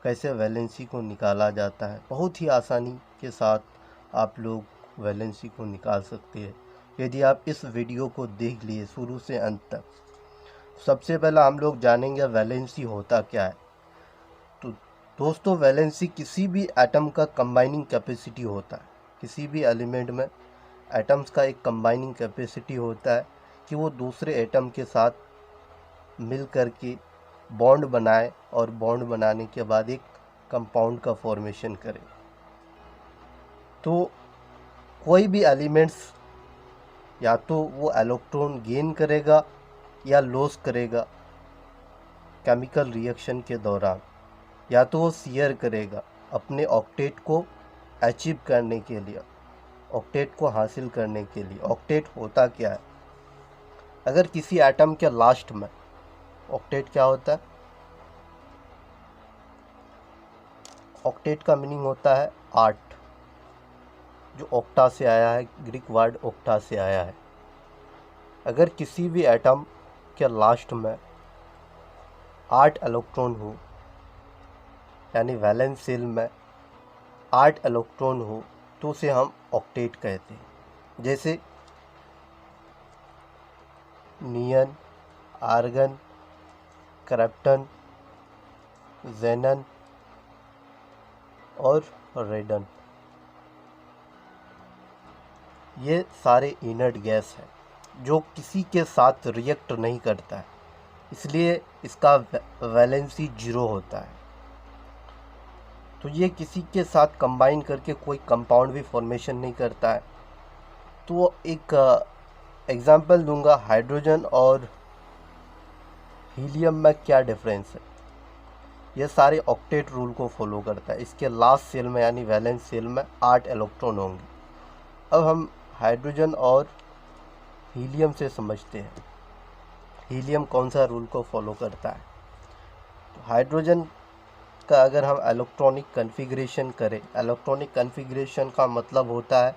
कैसे वैलेंसी को निकाला जाता है। बहुत ही आसानी के साथ आप लोग वैलेंसी को निकाल सकते हैं यदि आप इस वीडियो को देख लिए शुरू से अंत तक। सबसे पहला हम लोग जानेंगे वैलेंसी होता क्या है। तो दोस्तों, वैलेंसी किसी भी एटम का कंबाइनिंग कैपेसिटी होता है। किसी भी एलिमेंट में एटम्स का एक कंबाइनिंग कैपेसिटी होता है कि वो दूसरे एटम के साथ मिल कर के बॉन्ड बनाए और बॉन्ड बनाने के बाद एक कंपाउंड का फॉर्मेशन करे। तो कोई भी एलिमेंट्स या तो वो इलेक्ट्रॉन गेन करेगा या लॉस करेगा केमिकल रिएक्शन के दौरान, या तो वो शेयर करेगा अपने ऑक्टेट को अचीव करने के लिए, ऑक्टेट को हासिल करने के लिए। ऑक्टेट होता क्या है? अगर किसी एटम के लास्ट में, ऑक्टेट क्या होता है? ऑक्टेट का मीनिंग होता है 8, जो ऑक्टा से आया है, ग्रीक वर्ड ऑक्टा से आया है। अगर किसी भी एटम के लास्ट में 8 इलेक्ट्रॉन हो, यानी वैलेंस शेल में 8 इलेक्ट्रॉन हो, तो उसे हम ऑक्टेट कहते हैं। जैसे नियन, आर्गन, क्रिप्टन, ज़ेनन और रेडन, ये सारे इनर्ट गैस हैं जो किसी के साथ रिएक्ट नहीं करता है, इसलिए इसका वैलेंसी 0 होता है। तो ये किसी के साथ कंबाइन करके कोई कंपाउंड भी फॉर्मेशन नहीं करता है। तो एक एग्जांपल दूंगा, हाइड्रोजन और हीलियम में क्या डिफरेंस है। ये सारे ऑक्टेट रूल को फॉलो करता है। इसके लास्ट सेल में यानी वैलेंस सेल में 8 इलेक्ट्रॉन होंगे। अब हम हाइड्रोजन और हीलियम से समझते हैं, हीलियम कौन सा रूल को फॉलो करता है। तो हाइड्रोजन का अगर हम इलेक्ट्रॉनिक कन्फिग्रेशन करें, इलेक्ट्रॉनिक कन्फिग्रेशन का मतलब होता है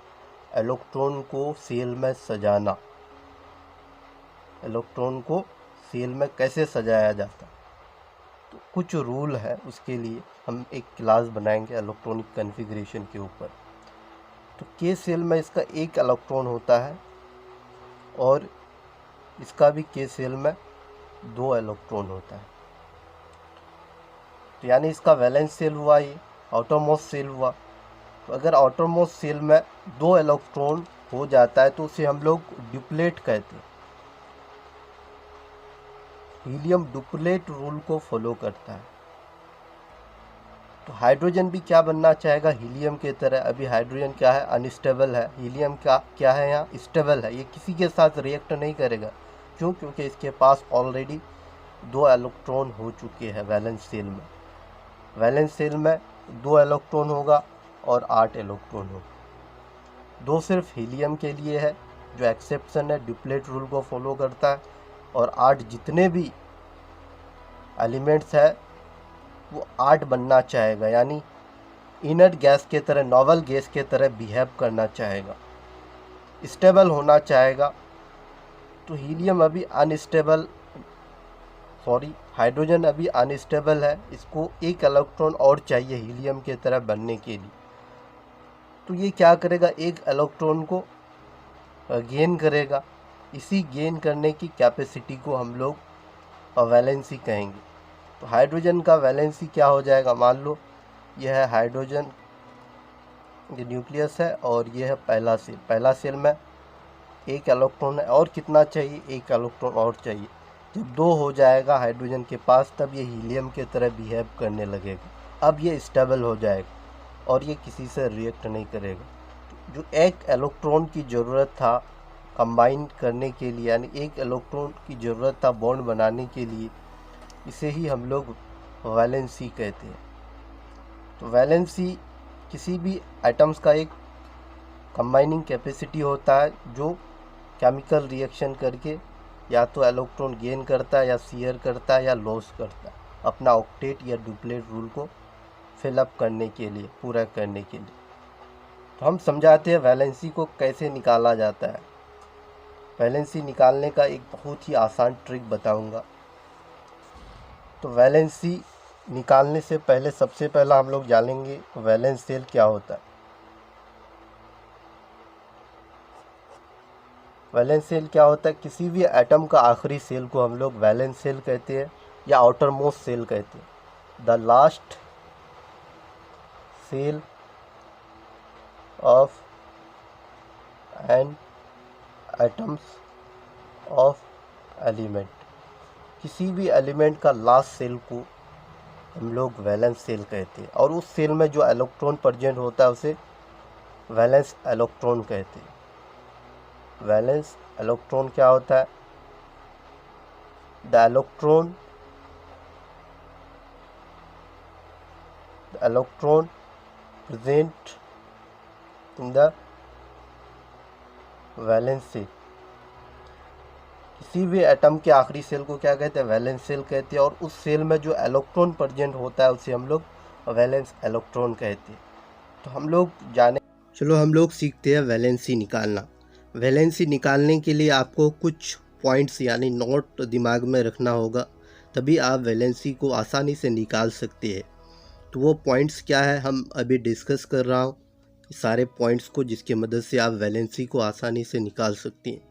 इलेक्ट्रॉन को सेल में सजाना। इलेक्ट्रॉन को सेल में कैसे सजाया जाता है, तो कुछ रूल है, उसके लिए हम एक क्लास बनाएंगे इलेक्ट्रॉनिक कन्फिग्रेशन के ऊपर। तो के सेल में इसका 1 इलेक्ट्रॉन होता है और इसका भी के सेल में 2 इलेक्ट्रॉन होता है। तो यानी इसका वैलेंस सेल हुआ, ये आउटरमोस्ट सेल हुआ। तो अगर आउटरमोस्ट सेल में 2 इलेक्ट्रॉन हो जाता है तो उसे हम लोग ड्यूप्लेट कहते हैं। हीलियम ड्यूप्लेट रूल को फॉलो करता है। तो हाइड्रोजन भी क्या बनना चाहेगा? हीलियम की तरह। अभी हाइड्रोजन क्या है? अनस्टेबल है। हीलियम क्या है? यहाँ स्टेबल है। ये किसी के साथ रिएक्ट नहीं करेगा। क्यों? क्योंकि इसके पास ऑलरेडी 2 इलेक्ट्रॉन हो चुके हैं वैलेंस सेल में। वैलेंस सेल में 2 इलेक्ट्रॉन होगा और 8 इलेक्ट्रॉन होगा। 2 सिर्फ हीलियम के लिए है, जो एक्सेप्शन है, ड्यूप्लेट रूल को फॉलो करता है। और 8 जितने भी एलिमेंट्स है वो 8 बनना चाहेगा, यानी इनर्ट गैस के तरह, नॉवल गैस के तरह बिहेव करना चाहेगा, स्टेबल होना चाहेगा। तो हीलियम अभी हाइड्रोजन अभी अनस्टेबल है। इसको 1 इलेक्ट्रॉन और चाहिए हीलियम के तरह बनने के लिए। तो ये क्या करेगा? 1 इलेक्ट्रॉन को गेन करेगा। इसी गेन करने की कैपेसिटी को हम लोग वैलेंसी कहेंगे। तो हाइड्रोजन का वैलेंसी क्या हो जाएगा? मान लो यह है हाइड्रोजन, ये न्यूक्लियस है और यह है पहला सेल। पहला सेल में 1 इलेक्ट्रॉन है और कितना चाहिए? 1 इलेक्ट्रॉन और चाहिए। जब 2 हो जाएगा हाइड्रोजन के पास, तब ये हीलियम के तरह बिहेव करने लगेगा। अब ये स्टेबल हो जाएगा और ये किसी से रिएक्ट नहीं करेगा। जो 1 इलेक्ट्रॉन की ज़रूरत था कंबाइन करने के लिए, यानी 1 इलेक्ट्रॉन की ज़रूरत था बॉन्ड बनाने के लिए, इसे ही हम लोग वैलेंसी कहते हैं। तो वैलेंसी किसी भी एटम्स का एक कंबाइनिंग कैपेसिटी होता है जो केमिकल रिएक्शन करके या तो इलेक्ट्रॉन गेन करता है या शेयर करता है या लॉस करता है, अपना ऑक्टेट या डुप्लेट रूल को फिलअप करने के लिए, पूरा करने के लिए। तो हम समझाते हैं वैलेंसी को कैसे निकाला जाता है। वैलेंसी निकालने का एक बहुत ही आसान ट्रिक बताऊंगा। तो वैलेंसी निकालने से पहले सबसे पहला हम लोग जानेंगे वैलेंस सेल क्या होता है। वैलेंस सेल क्या होता है? किसी भी एटम का आखिरी सेल को हम लोग वैलेंस सेल कहते हैं या आउटर मोस्ट सेल कहते हैं। The last cell of an atoms of element, किसी भी एलिमेंट का लास्ट सेल को हम लोग वैलेंस सेल कहते हैं, और उस सेल में जो इलेक्ट्रॉन प्रेजेंट होता है उसे वैलेंस इलेक्ट्रॉन कहते हैं। वैलेंस इलेक्ट्रॉन क्या होता है? The electron present in the valence shell, किसी भी एटम के आखिरी सेल को क्या कहते हैं? वैलेंस सेल कहते हैं, और उस सेल में जो इलेक्ट्रॉन प्रेजेंट होता है उसे हम लोग वैलेंस इलेक्ट्रॉन कहते हैं। तो हम लोग चलो हम लोग सीखते हैं वैलेंसी निकालना। वैलेंसी निकालने के लिए आपको कुछ पॉइंट्स यानी नोट दिमाग में रखना होगा, तभी आप वैलेंसी को आसानी से निकाल सकते हैं। तो वो पॉइंट्स क्या है हम अभी डिस्कस कर रहा हूँ, सारे पॉइंट्स को, जिसकी मदद से आप वैलेंसी को आसानी से निकाल सकते हैं।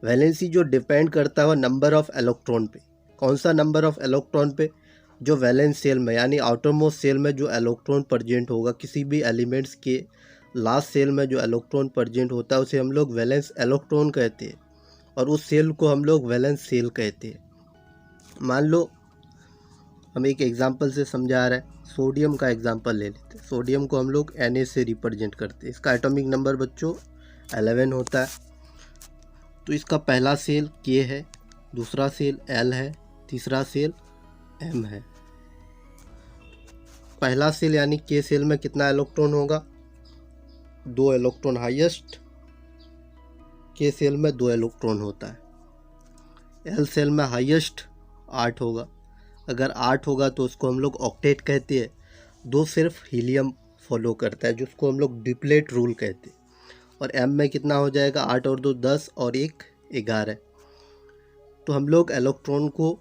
वैलेंसी जो डिपेंड करता है वो नंबर ऑफ इलेक्ट्रॉन पे। कौन सा नंबर ऑफ इलेक्ट्रॉन पे? जो वैलेंस सेल में यानी आउटर मोस्ट सेल में जो इलेक्ट्रॉन प्रेजेंट होगा, किसी भी एलिमेंट्स के लास्ट सेल में जो इलेक्ट्रॉन प्रेजेंट होता है उसे हम लोग वैलेंस इलेक्ट्रॉन कहते हैं, और उस सेल को हम लोग वैलेंस सेल कहते हैं। मान लो हम एक एग्जांपल से समझा रहे हैं, सोडियम का एग्जांपल ले लेते हैं। सोडियम को हम लोग Na से रिप्रेजेंट करते हैं। इसका एटॉमिक नंबर बच्चों 11 होता है। तो इसका पहला सेल K है, दूसरा सेल L है, तीसरा सेल M है। पहला सेल यानी K सेल में कितना इलेक्ट्रॉन होगा? 2 इलेक्ट्रॉन हाईएस्ट। K सेल में 2 इलेक्ट्रॉन होता है। L सेल में हाईएस्ट 8 होगा। अगर 8 होगा तो उसको हम लोग ऑक्टेट कहते हैं। 2 सिर्फ हीलियम फॉलो करता है, जिसको हम लोग डिप्लेट रूल कहते हैं। और M में कितना हो जाएगा? 8 और 2 10 और 1 11। तो हम लोग इलेक्ट्रॉन को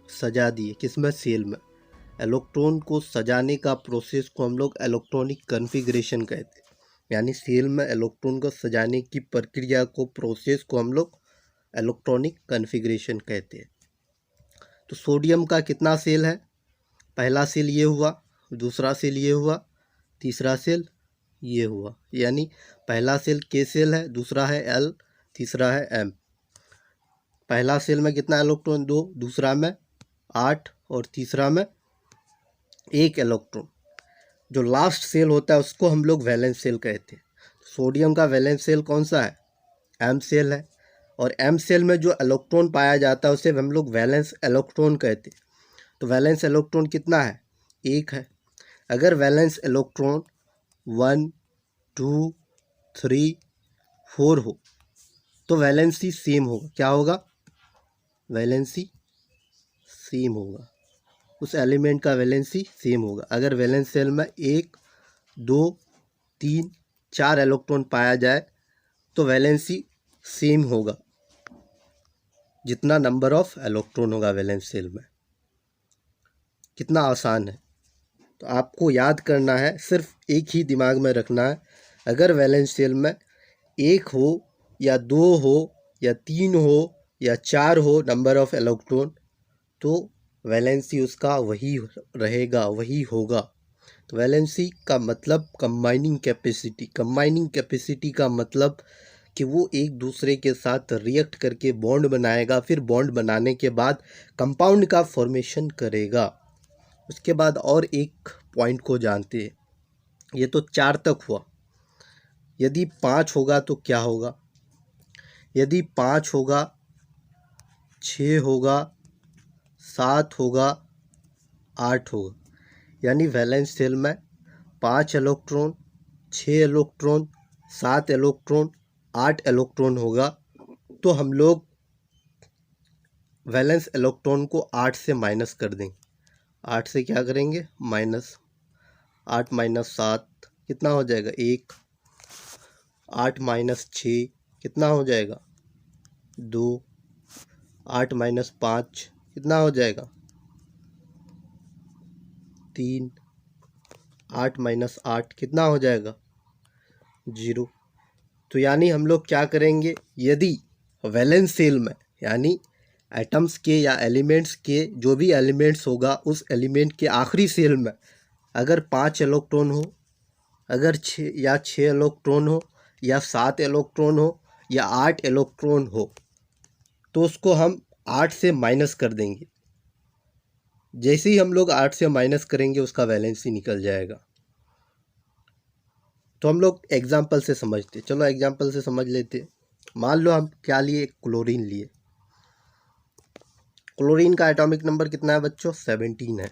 सजा दिए, किसमें? सेल में। इलेक्ट्रॉन को सजाने का प्रोसेस को हम लोग इलेक्ट्रॉनिक कन्फिग्रेशन कहते हैं, यानी सेल में इलेक्ट्रॉन को सजाने की प्रक्रिया को, प्रोसेस को हम लोग इलेक्ट्रॉनिक कन्फिग्रेशन कहते हैं। तो सोडियम का कितना सेल है? पहला सेल ये हुआ, दूसरा सेल ये हुआ, तीसरा सेल ये हुआ, यानी पहला सेल K सेल है, दूसरा है L, तीसरा है M। पहला सेल में कितना इलेक्ट्रॉन? 2, दूसरा में 8 और तीसरा में 1 इलेक्ट्रॉन। जो लास्ट सेल होता है उसको हम लोग वैलेंस सेल कहते हैं। सोडियम का वैलेंस सेल कौन सा है? M सेल है, और M सेल में जो इलेक्ट्रॉन पाया जाता है उसे हम लोग वैलेंस इलेक्ट्रॉन कहते हैं। तो वैलेंस इलेक्ट्रॉन कितना है? 1 है। अगर वैलेंस इलेक्ट्रॉन 1 2 3 4 हो तो वैलेंसी सेम होगा। क्या होगा? वैलेंसी सेम होगा, उस एलिमेंट का वैलेंसी सेम होगा। अगर वैलेंस सेल में 1 2 3 4 इलेक्ट्रॉन पाया जाए तो वैलेंसी सेम होगा, जितना नंबर ऑफ इलेक्ट्रॉन होगा वैलेंस सेल में। कितना आसान है। तो आपको याद करना है, सिर्फ एक ही दिमाग में रखना है। अगर वैलेंस सेल में 1 हो या 2 हो या 3 हो या 4 हो नंबर ऑफ इलेक्ट्रॉन, तो वैलेंसी उसका वही रहेगा, वही होगा। तो वैलेंसी का मतलब कंबाइनिंग कैपेसिटी। कंबाइनिंग कैपेसिटी का मतलब कि वो एक दूसरे के साथ रिएक्ट करके बॉन्ड बनाएगा, फिर बॉन्ड बनाने के बाद कंपाउंड का फॉर्मेशन करेगा। उसके बाद और एक पॉइंट को जानते हैं। ये तो 4 तक हुआ। यदि 5 होगा तो क्या होगा? यदि 5 होगा, 6 होगा, 7 होगा, 8 होगा, यानी वैलेंस सेल में 5 इलेक्ट्रॉन, 6 इलेक्ट्रॉन, 7 इलेक्ट्रॉन, 8 इलेक्ट्रॉन होगा, तो हम लोग वैलेंस इलेक्ट्रॉन को 8 से माइनस कर देंगे। 8 से क्या करेंगे? माइनस। 8 माइनस 7 कितना हो जाएगा? 1। 8 माइनस 6 कितना हो जाएगा? 2। 8 माइनस 5 कितना हो जाएगा? 3, 8 माइनस 8 कितना हो जाएगा? 0। तो यानी हम लोग क्या करेंगे, यदि वैलेंस सेल में यानी एटम्स के या एलिमेंट्स के जो भी एलिमेंट्स होगा उस एलिमेंट के आखिरी सेल में अगर 5 इलेक्ट्रॉन हो, अगर 6 इलेक्ट्रॉन हो, या 7 इलेक्ट्रॉन हो, या 8 इलेक्ट्रॉन हो, तो उसको हम 8 से माइनस कर देंगे। जैसे ही हम लोग 8 से माइनस करेंगे उसका वैलेंसी निकल जाएगा। तो हम लोग एग्जाम्पल से समझते, चलो एग्जाम्पल से समझ लेते। मान लो हम क्या लिए, क्लोरीन लिए। क्लोरीन का एटॉमिक नंबर कितना है बच्चों? 17 है।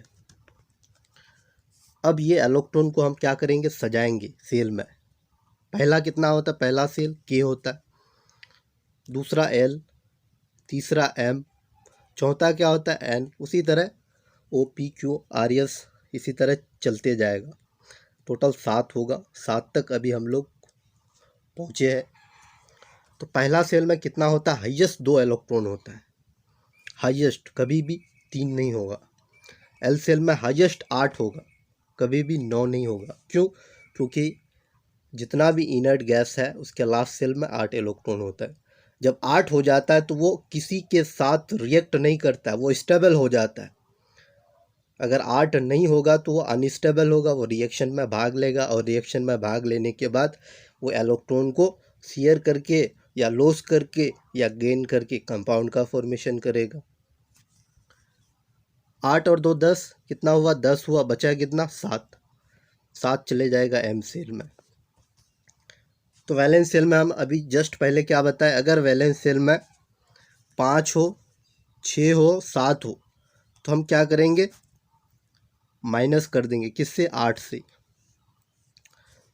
अब ये इलेक्ट्रॉन को हम क्या करेंगे, सजाएंगे सेल में। पहला कितना होता है? पहला सेल K होता है, दूसरा L, तीसरा M, चौथा क्या होता है? N। उसी तरह O, P, Q, R, S इसी तरह चलते जाएगा। टोटल 7 होगा। 7 तक अभी हम लोग पहुँचे हैं। तो पहला सेल में कितना होता है? हाईएस्ट 2 इलेक्ट्रॉन होता है, हाईएस्ट, कभी भी 3 नहीं होगा। L सेल में हाईएस्ट 8 होगा, कभी भी 9 नहीं होगा। क्यों? क्योंकि जितना भी इनर्ट गैस है उसके लास्ट सेल में 8 इलेक्ट्रॉन होता है। जब 8 हो जाता है तो वो किसी के साथ रिएक्ट नहीं करता है, वो स्टेबल हो जाता है। अगर 8 नहीं होगा तो वो अनस्टेबल होगा, वो रिएक्शन में भाग लेगा, और रिएक्शन में भाग लेने के बाद वो इलेक्ट्रॉन को शेयर करके या लॉस करके या गेन करके कंपाउंड का फॉर्मेशन करेगा। 8 और 2 10, कितना हुआ? 10 हुआ, बचा कितना? 7। 7 चले जाएगा M सेल में। तो वैलेंस सेल में हम अभी जस्ट पहले क्या बताए, अगर वैलेंस सेल में 5 हो, 6 हो, 7 हो, तो हम क्या करेंगे, माइनस कर देंगे। किससे? 8 से।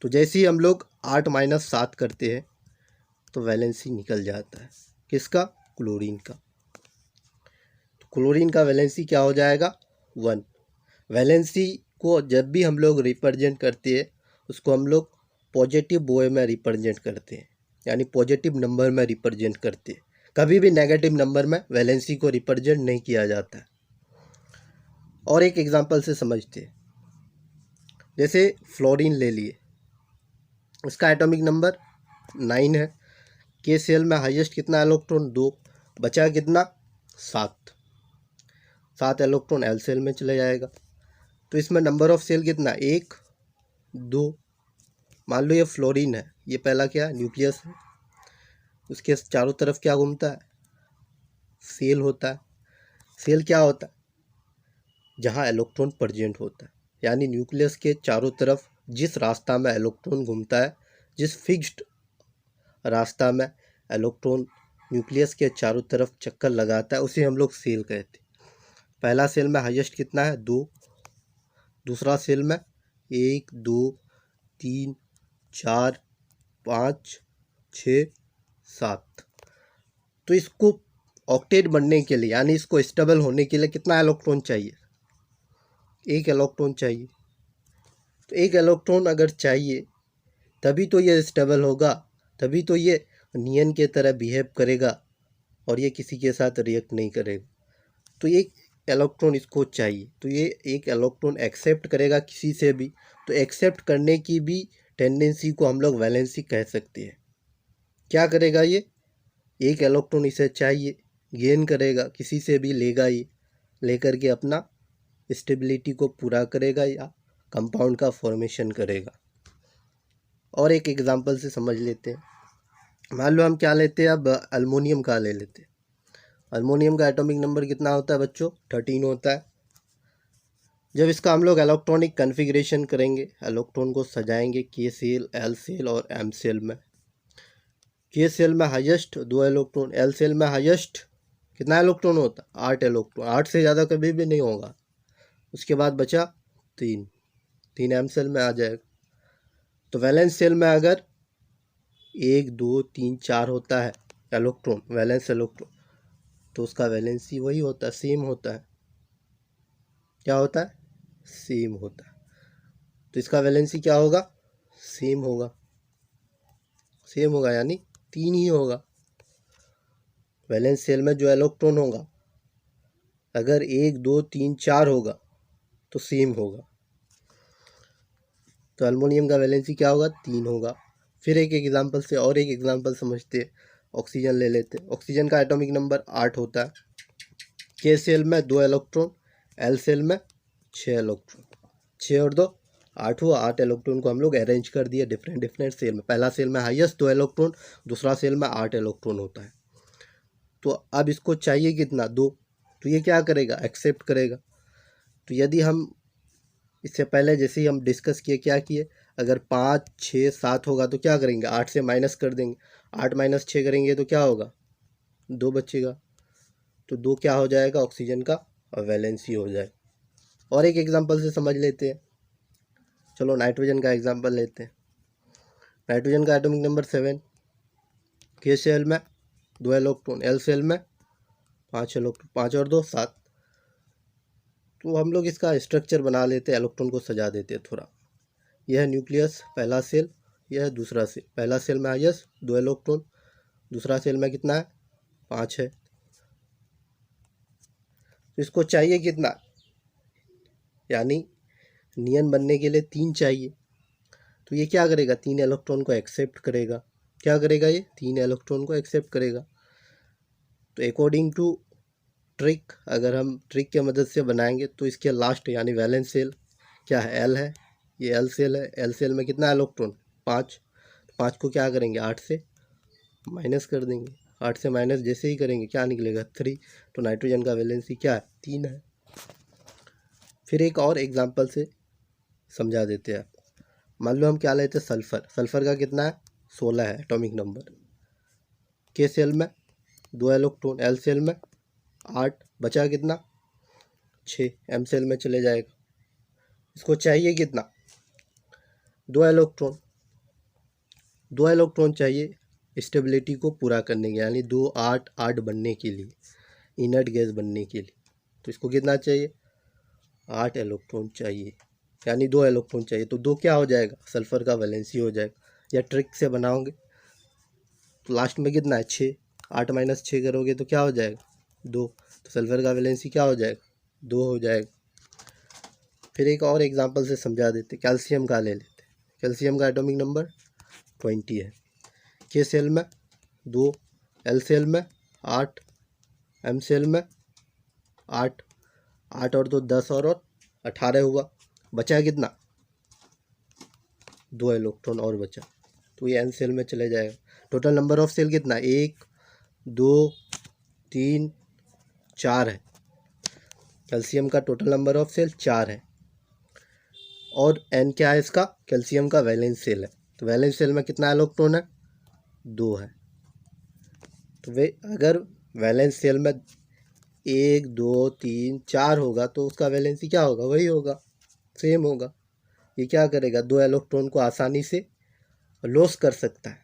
तो जैसे ही हम लोग 8 माइनस 7 करते हैं तो वैलेंसी निकल जाता है। किसका? क्लोरीन का। तो क्लोरीन का वैलेंसी क्या हो जाएगा? 1। वैलेंसी को जब भी हम लोग रिप्रेजेंट करते हैं उसको हम लोग पॉजिटिव वे में रिप्रेजेंट करते हैं, यानी पॉजिटिव नंबर में रिप्रेजेंट करते हैं। कभी भी नेगेटिव नंबर में वैलेंसी को रिप्रेजेंट नहीं किया जाता है। और एक एग्जांपल से समझते हैं। जैसे फ्लोरीन ले लिए, उसका एटॉमिक नंबर 9 है। K सेल में हाईएस्ट कितना इलेक्ट्रॉन? 2। बचा कितना? 7। 7 इलेक्ट्रॉन L सेल में चले जाएगा। तो इसमें नंबर ऑफ सेल कितना? 1, 2। मान लो ये फ्लोरीन है, ये पहला क्या है? न्यूक्लियस है। उसके चारों तरफ क्या घूमता है? सेल होता है। सेल क्या होता है? जहाँ इलेक्ट्रॉन प्रेजेंट होता है, यानी न्यूक्लियस के चारों तरफ जिस रास्ता में इलेक्ट्रॉन घूमता है, जिस फिक्स्ड रास्ता में इलेक्ट्रॉन न्यूक्लियस के चारों तरफ चक्कर लगाता है, उसे हम लोग सेल कहते हैं। पहला सेल में हाईएस्ट कितना है? 2। दूसरा सेल में 1, 2, 3, 4, 5, 6, 7। तो इसको ऑक्टेट बनने के लिए, यानी इसको स्टेबल होने के लिए कितना इलेक्ट्रॉन चाहिए? 1 इलेक्ट्रॉन चाहिए। तो 1 इलेक्ट्रॉन अगर चाहिए तभी तो ये स्टेबल होगा, तभी तो ये नियन के तरह बिहेव करेगा और ये किसी के साथ रिएक्ट नहीं करेगा। तो एक इलेक्ट्रॉन इसको चाहिए, तो ये एक इलेक्ट्रॉन एक्सेप्ट करेगा किसी से भी। तो एक्सेप्ट करने की भी टेंडेंसी को हम लोग वैलेंसी कह सकते हैं। क्या करेगा ये? एक इलेक्ट्रॉन इसे चाहिए, गेन करेगा, किसी से भी लेगा, ये लेकर के अपना स्टेबिलिटी को पूरा करेगा या कंपाउंड का फॉर्मेशन करेगा। और एक एग्जांपल से समझ लेते हैं। मान लो हम क्या लेते हैं, अब अल्मोनियम का ले लेते हैं। अल्मोनियम का एटॉमिक नंबर कितना होता है बच्चों? 13 होता है। जब इसका हम लोग इलेक्ट्रॉनिक कन्फिग्रेशन करेंगे, इलेक्ट्रॉन को सजाएंगे K सेल, L सेल और M सेल में। K सेल में हाईएस्ट 2 इलेक्ट्रॉन, L सेल में हाईएस्ट कितना इलेक्ट्रॉन होता है? 8 इलेक्ट्रॉन। 8 से ज़्यादा कभी भी नहीं होगा। उसके बाद बचा 3, 3 M सेल में आ जाएगा। तो वैलेंस सेल में अगर 1, 2, 3, 4 होता है इलेक्ट्रॉन, वैलेंस इलेक्ट्रॉन, तो उसका वैलेंसी वही होता है, सेम होता है। क्या होता है? सेम होता है। तो इसका वैलेंसी क्या होगा? सेम होगा। सेम होगा यानी 3 ही होगा। वैलेंस सेल में जो इलेक्ट्रॉन होगा अगर 1, 2, 3, 4 होगा तो सेम होगा। तो एल्युमिनियम का वैलेंसी क्या होगा, 3 होगा। फिर एक एग्जांपल से और एक एग्जांपल समझते हैं। ऑक्सीजन ले लेते हैं। ऑक्सीजन का एटॉमिक नंबर 8 होता है। के सेल में 2 इलेक्ट्रॉन, एल सेल में 6 इलेक्ट्रॉन। 6 और 2 8 हुआ। 8 इलेक्ट्रॉन को हम लोग अरेंज कर दिए डिफरेंट डिफरेंट सेल में। पहला सेल में हाईएस्ट 2 इलेक्ट्रॉन, दूसरा सेल में 8 इलेक्ट्रॉन होता है। तो अब इसको चाहिए कितना, 2। तो ये क्या करेगा, एक्सेप्ट करेगा। तो यदि हम इससे पहले जैसे ही हम डिस्कस किए, क्या किए, अगर 5 6 7 होगा तो क्या करेंगे, 8 से माइनस कर देंगे। 8 माइनस 6 करेंगे तो क्या होगा, 2 बचेगा। तो 2 क्या हो जाएगा, ऑक्सीजन का वैलेंसी हो जाए। और एक एग्जांपल से समझ लेते हैं। चलो नाइट्रोजन का एग्जांपल लेते हैं। नाइट्रोजन का एटॉमिक नंबर 7। के सेल में 2 इलेक्ट्रॉन, एल सेल में 5 इलेक्ट्रॉन। 5 और 2 7। तो हम लोग इसका स्ट्रक्चर बना लेते हैं, इलेक्ट्रॉन को सजा देते हैं थोड़ा। यह है न्यूक्लियस, पहला सेल। यह है दूसरा सेल। पहला सेल में हाईएस्ट 2 इलेक्ट्रॉन, दूसरा सेल में कितना है, 5 है। तो इसको चाहिए कितना, यानी नियन बनने के लिए 3 चाहिए। तो ये क्या करेगा, 3 इलेक्ट्रॉन को एक्सेप्ट करेगा। क्या करेगा, ये 3 इलेक्ट्रॉन को एक्सेप्ट करेगा। तो अकॉर्डिंग टू ट्रिक, अगर हम ट्रिक के मदद से बनाएंगे तो इसके लास्ट यानी वैलेंस सेल क्या है, एल है। ये एल सेल है। एल सेल में कितना इलेक्ट्रॉन, 5। 5 को क्या करेंगे, 8 से माइनस कर देंगे। 8 से माइनस जैसे ही करेंगे क्या निकलेगा, 3। तो नाइट्रोजन का वैलेंसी क्या है, 3 है। फिर एक और एग्जांपल से समझा देते हैं। मान लो हम क्या लेते हैं, सल्फ़र। सल्फ़र का कितना है, 16 है एटॉमिक नंबर। के सेल में 2 इलेक्ट्रॉन, एल सेल में 8, बचा कितना, 6। एम सेल में चले जाएगा। इसको चाहिए कितना, 2 इलेक्ट्रॉन। 2 इलेक्ट्रॉन चाहिए स्टेबिलिटी को पूरा करने के, यानी 2 8 8 बनने के लिए, इनर्ट गैस बनने के लिए। तो इसको कितना चाहिए, 8 इलेक्ट्रॉन चाहिए, यानी 2 इलेक्ट्रॉन चाहिए। तो 2 क्या हो जाएगा, सल्फ़र का वैलेंसी हो जाएगा। या ट्रिक से बनाओगे तो लास्ट में कितना है, 6। 8 माइनस 6 करोगे तो क्या हो जाएगा, 2। तो सल्फ़र का वैलेंसी क्या हो जाएगा, 2 हो जाएगा। फिर एक और एग्जांपल से समझा देते। कैल्शियम का ले लेते। कैल्शियम का एटॉमिक नंबर 20 है। के सेल में 2, एल सेल में 8, एम सेल में 8। 8 और 2 10 और 18 हुआ। बचा कितना, 2 इलेक्ट्रॉन और बचा। तो ये एन सेल में चले जाएगा। टोटल नंबर ऑफ सेल कितना, 1 2 3 4 है। कैल्शियम का टोटल नंबर ऑफ सेल 4 है। और एन क्या है इसका, कैल्शियम का वैलेंस सेल है। तो वैलेंस सेल में कितना इलेक्ट्रॉन है, 2 है। तो वे अगर वैलेंस सेल में 1 2 3 4 होगा तो उसका वैलेंसी क्या होगा, वही होगा, सेम होगा। ये क्या करेगा, 2 इलेक्ट्रॉन को आसानी से लॉस कर सकता है।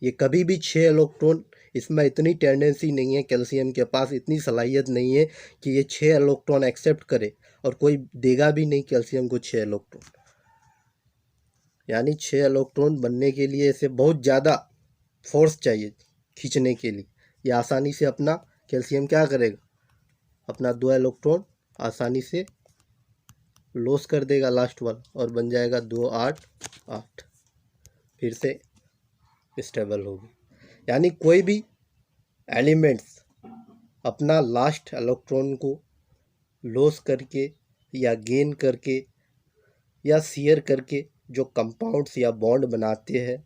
ये कभी भी 6 इलेक्ट्रॉन, इसमें इतनी टेंडेंसी नहीं है, कैल्शियम के पास इतनी सलाहियत नहीं है कि ये 6 इलेक्ट्रॉन एक्सेप्ट करे, और कोई देगा भी नहीं कैल्शियम को 6 इलेक्ट्रॉन। यानी 6 इलेक्ट्रॉन बनने के लिए इसे बहुत ज़्यादा फोर्स चाहिए खींचने के लिए। ये आसानी से अपना कैल्शियम क्या करेगा, अपना 2 इलेक्ट्रॉन आसानी से लॉस कर देगा लास्ट वाला, और बन जाएगा 2 8 8। फिर से स्टेबल होगी। यानी कोई भी एलिमेंट्स अपना लास्ट इलेक्ट्रॉन को लॉस करके या गेन करके या शेयर करके जो कंपाउंड्स या बॉन्ड बनाते हैं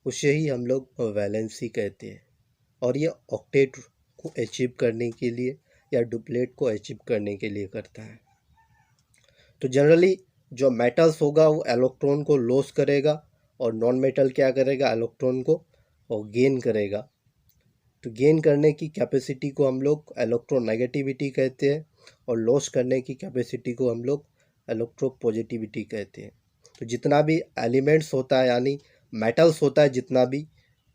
उसे ही हम लोग वैलेंसी कहते हैं। और ये ऑक्टेट को अचीव करने के लिए या डुप्लेट को अचीव करने के लिए करता है। तो जनरली जो मेटल्स होगा वो इलेक्ट्रॉन को लॉस करेगा, और नॉन मेटल क्या करेगा, इलेक्ट्रॉन को और गेन करेगा। तो गेन करने की कैपेसिटी को हम लोग इलेक्ट्रोनेगेटिविटी कहते हैं, और लॉस करने की कैपेसिटी को हम लोग इलेक्ट्रोपॉजिटिविटी कहते हैं। तो जितना भी एलिमेंट्स होता है, यानी मेटल्स होता है,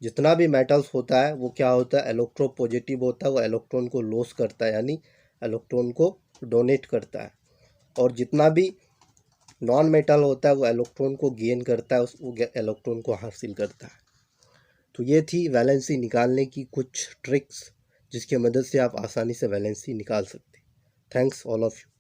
जितना भी मेटल्स होता है वो क्या होता है, इलेक्ट्रोपॉजिटिव होता है। वो इलेक्ट्रॉन को लॉस करता है, यानी इलेक्ट्रॉन को डोनेट करता है। और जितना भी नॉन मेटल होता है वो इलेक्ट्रॉन को गेन करता है, उस इलेक्ट्रॉन को हासिल करता है। तो ये थी वैलेंसी निकालने की कुछ ट्रिक्स, जिसकी मदद से आप आसानी से वैलेंसी निकाल सकते हैं। Thanks all of you.